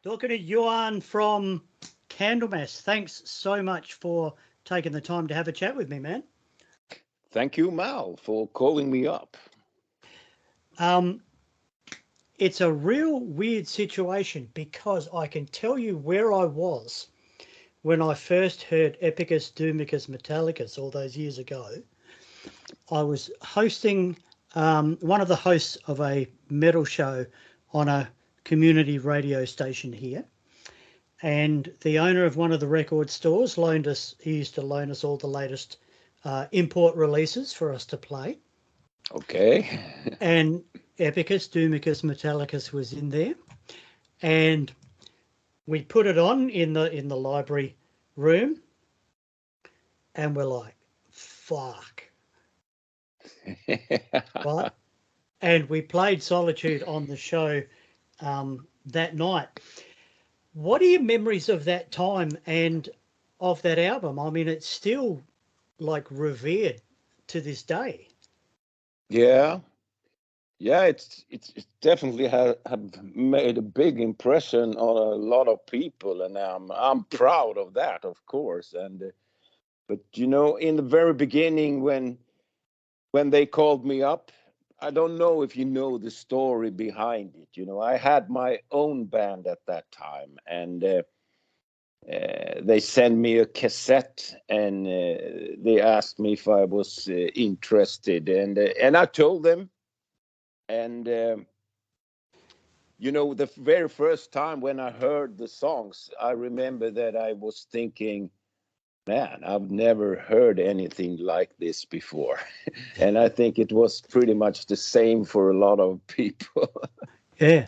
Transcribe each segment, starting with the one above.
Talking to Johan from Candlemass. Thanks so much for taking the time to have a chat with me, man. Thank you, Mal, for calling me up. It's a real weird situation because I can tell you where I was when I first heard Epicus Doomicus Metallicus all those years ago. I was hosting one of the hosts of a metal show on a community radio station here. And the owner of one of the record stores he used to loan us all the latest import releases for us to play. Okay. And Epicus, Doomicus, Metallicus was in there. And we put it on in the library room. And we're like, fuck. Right? And we played Solitude on the show that night. What are your memories of that time and of that album? I mean, it's still like revered to this day. Yeah, it's definitely have made a big impression on a lot of people, and I'm proud of that, of course. And but in the very beginning, when they called me up, I don't know if you know the story behind it. I had my own band at that time, and they sent me a cassette, and they asked me if I was interested, and I told them. And the very first time when I heard the songs, I remember that I was thinking, man, I've never heard anything like this before. And I think it was pretty much the same for a lot of people. Yeah.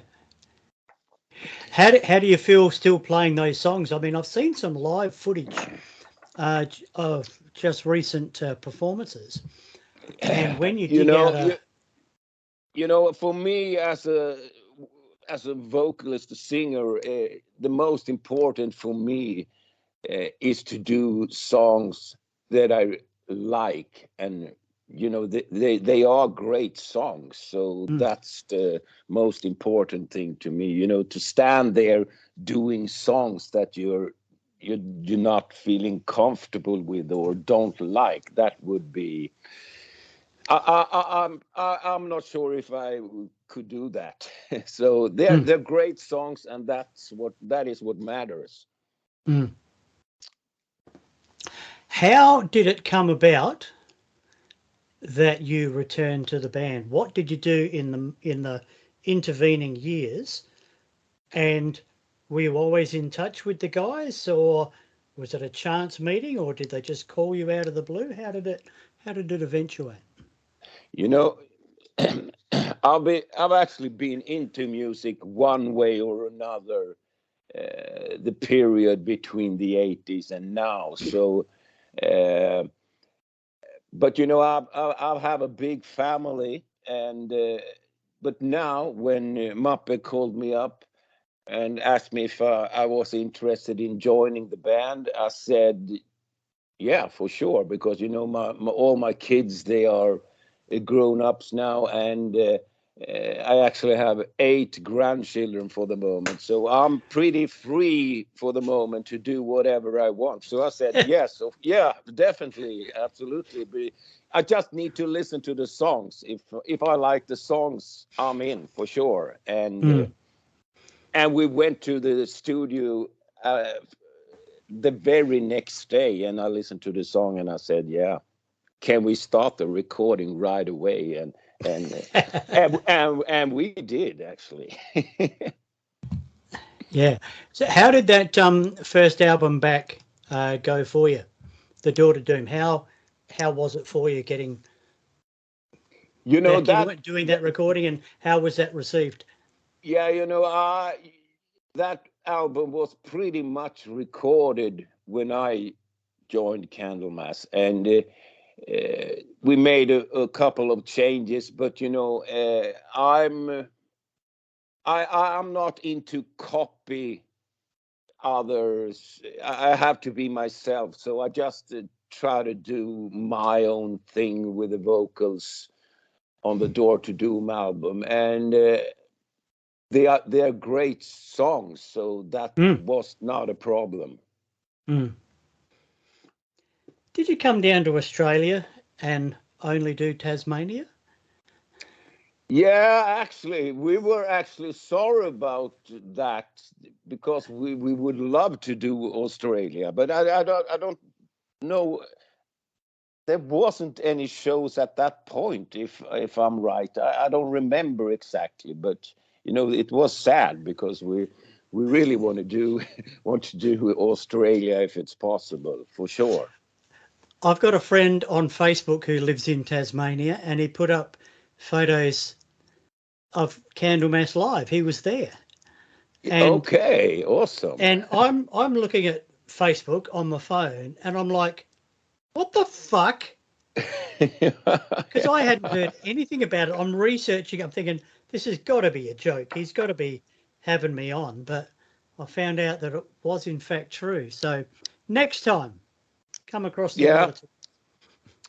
How do you feel still playing those songs? I mean, I've seen some live footage of just recent performances, and when you dig out for me as a vocalist, a singer, the most important for me is to do songs that I like, and they are great songs. So that's the most important thing to me. To stand there doing songs that you're not feeling comfortable with or don't like. That would be. I'm not sure if I could do that. So they're great songs, and that is what matters. How did it come about that you returned to the band? What did you do in the intervening years? And were you always in touch with the guys, or was it a chance meeting, or did they just call you out of the blue? How did it eventuate? I've actually been into music one way or another, the period between the 80s and now. So, but I have a big family, and but now when Mappe called me up and asked me if I was interested in joining the band, I said, yeah, for sure, because all my kids, they are grown-ups now, and I actually have 8 grandchildren for the moment, so I'm pretty free for the moment to do whatever I want. So I said yes, yeah, definitely, absolutely. I just need to listen to the songs. If I like the songs, I'm in for sure. And we went to the studio the very next day, and I listened to the song, and I said, yeah, can we start the recording right away? And we did, actually. Yeah. So how did that first album back go for you, The Door to Doom? How was it for you getting back doing that recording, and how was that received? Yeah, that album was pretty much recorded when I joined Candlemass, and we made a couple of changes, but I'm not into copy others. I have to be myself, so I just try to do my own thing with the vocals on the Door to Doom album. And they are great songs, so that was not a problem. Did you come down to Australia and only do Tasmania? Yeah, actually, we were actually sorry about that because we would love to do Australia, but I don't know. There wasn't any shows at that point, if I'm right. I don't remember exactly, but it was sad because we really want to do want to do Australia if it's possible, for sure. I've got a friend on Facebook who lives in Tasmania, and he put up photos of Candlemass Live. He was there. And Okay, awesome. and I'm looking at Facebook on my phone, and I'm like, what the fuck? Because I hadn't heard anything about it. I'm researching. I'm thinking this has got to be a joke. He's got to be having me on. But I found out that it was in fact true. So next time, come across the Yeah. water.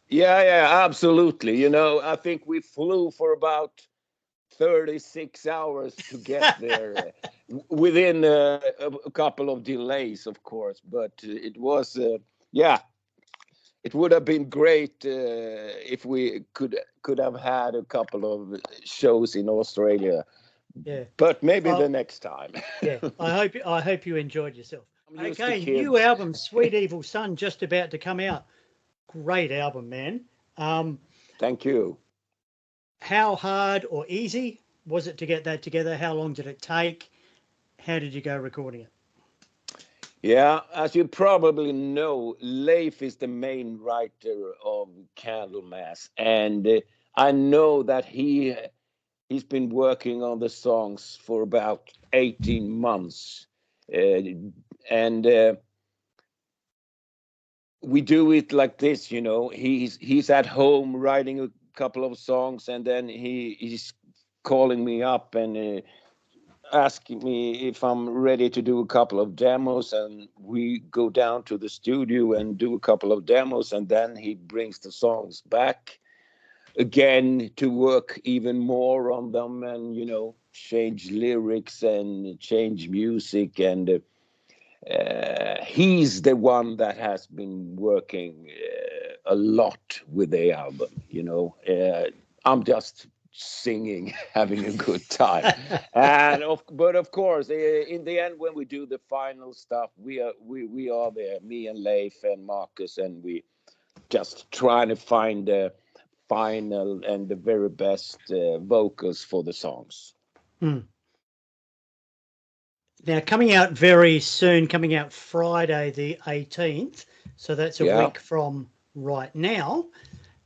Yeah, absolutely. I think we flew for about 36 hours to get there, within a couple of delays, of course. But it was, yeah, it would have been great if we could have had a couple of shows in Australia. Yeah. But maybe the next time. Yeah. I hope you enjoyed yourself. I'm used to Okay, kids. new album, Sweet Evil Son, just about to come out. Great album, man. Thank you. How hard or easy was it to get that together? How long did it take? How did you go recording it? Yeah, as you probably know, Leif is the main writer of Candlemass, and I know that he's been working on the songs for about 18 months, and we do it like this. He's at home writing a couple of songs, and then he's calling me up and asking me if I'm ready to do a couple of demos, and we go down to the studio and do a couple of demos, and then he brings the songs back again to work even more on them, and change lyrics and change music, and he's the one that has been working a lot with the album. I'm just singing, having a good time. But of course, in the end, when we do the final stuff, we are there, me and Leif and Marcus, and we just trying to find the final and the very best vocals for the songs. Now, coming out very soon, coming out Friday the 18th, so that's a week from right now.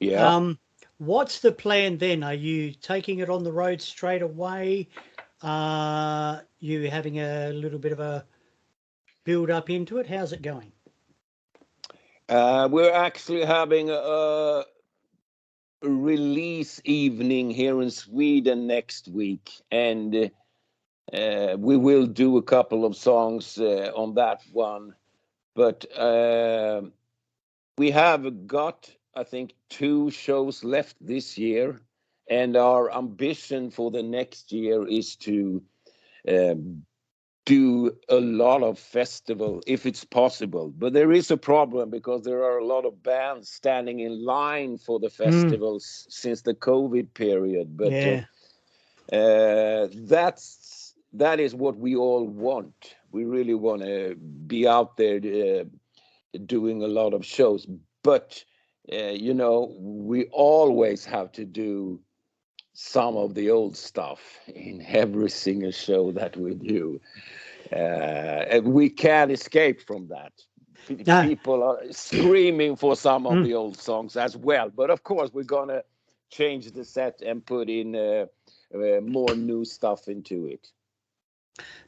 Yeah. What's the plan then? Are you taking it on the road straight away? Are you having a little bit of a build up into it? How's it going? We're actually having a release evening here in Sweden next week, and we will do a couple of songs on that one. But we have got, I think, 2 shows left this year, and our ambition for the next year is to do a lot of festival if it's possible. But there is a problem because there are a lot of bands standing in line for the festivals since the COVID period. But that is what we all want. We really want to be out there doing a lot of shows. But we always have to do some of the old stuff in every single show that we do. And we can't escape from that. People are screaming for some of the old songs as well. But of course, we're going to change the set and put in more new stuff into it.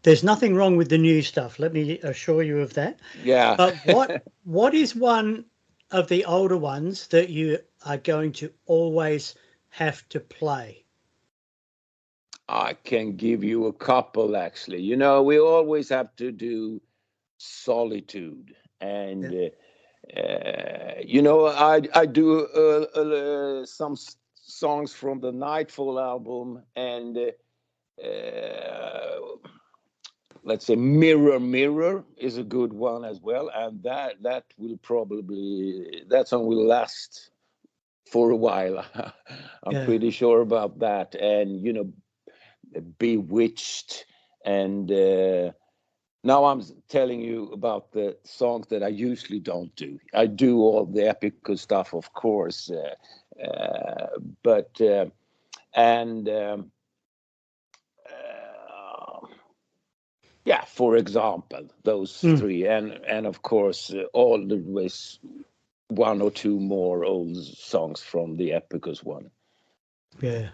There's nothing wrong with the new stuff. Let me assure you of that. Yeah. But what is one of the older ones that you are going to always have to play? I can give you a couple, actually. We always have to do Solitude. And, I do some songs from the Nightfall album. And let's say Mirror Mirror is a good one as well, and that will probably, that song will last for a while. I'm Yeah. pretty sure about that. And Bewitched, and now I'm telling you about the songs that I usually don't do. I do all the epical stuff, of course, but and yeah, for example, those three, and of course, always one or two more old songs from the Epicus one. Yeah.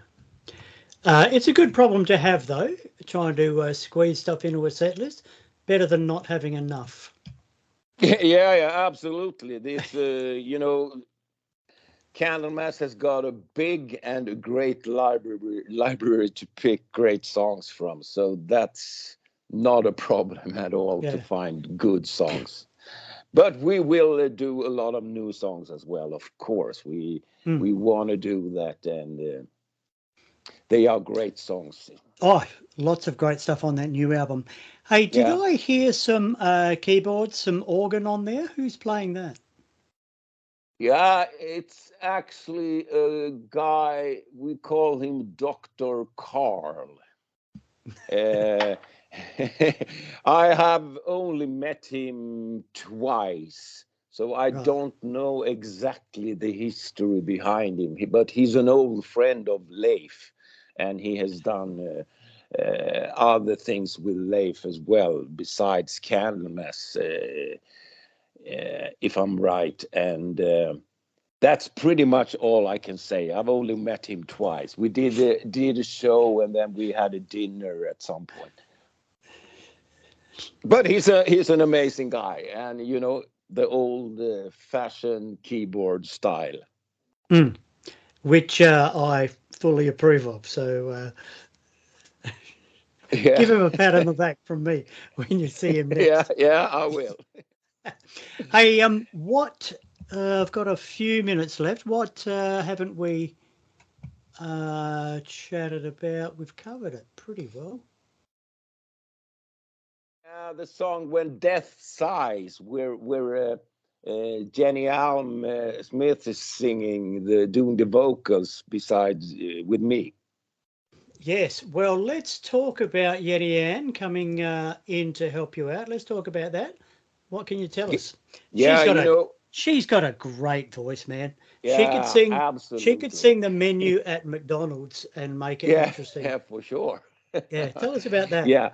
It's a good problem to have, though, trying to squeeze stuff into a set list. Better than not having enough. Yeah, absolutely. This, Candlemass has got a big and a great library to pick great songs from. So that's not a problem at all to find good songs. But we will do a lot of new songs as well, of course. We want to do that, and they are great songs. Oh, lots of great stuff on that new album. Hey, did I hear some keyboards, some organ on there? Who's playing that? Yeah, it's actually a guy, we call him Dr. Carl. I have only met him twice, so I don't know exactly the history behind him. But he's an old friend of Leif, and he has done other things with Leif as well, besides Candlemass, if I'm right. And that's pretty much all I can say. I've only met him twice. We did a show, and then we had a dinner at some point. But he's an amazing guy, and the old fashioned keyboard style, which I fully approve of. So give him a pat on the back from me when you see him next. Yeah, I will. Hey, what? I've got a few minutes left. What haven't we chatted about? We've covered it pretty well. The song "When Death Sighs," where Jenny Alm Smith is singing, doing the vocals besides with me. Yes, well, let's talk about Yeti Ann coming in to help you out. Let's talk about that. What can you tell us? Yeah, she's got a great voice, man. Yeah, she could sing. absolutely. She could sing the menu at McDonald's and make it interesting. Yeah, for sure. Yeah, tell us about that. Yeah.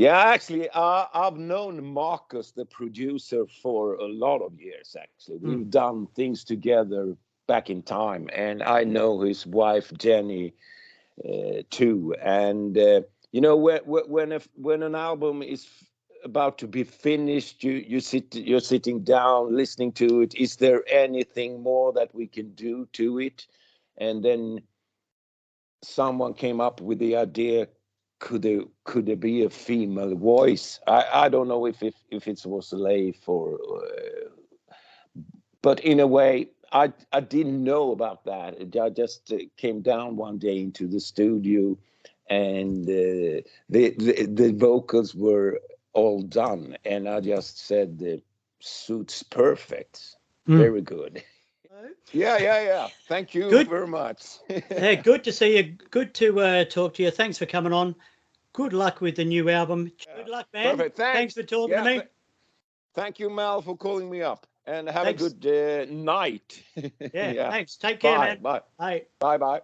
Actually, I've known Marcus, the producer, for a lot of years. Actually, we've done things together back in time, and I know his wife Jenny too. And when an album is about to be finished, you're sitting down listening to it. Is there anything more that we can do to it? And then someone came up with the idea, could there be a female voice? I don't know if it was Leif or but in a way I didn't know about that. I just came down one day into the studio, and the vocals were all done, and I just said, suits perfect. Very good. Yeah. Thank you very much. Good to see you. Good to talk to you. Thanks for coming on. Good luck with the new album. Good luck, man. Perfect. Thanks for talking to me. Thank you, Mal, for calling me up. And have a good night. Yeah, thanks. Take care, man. Bye. Bye. Bye.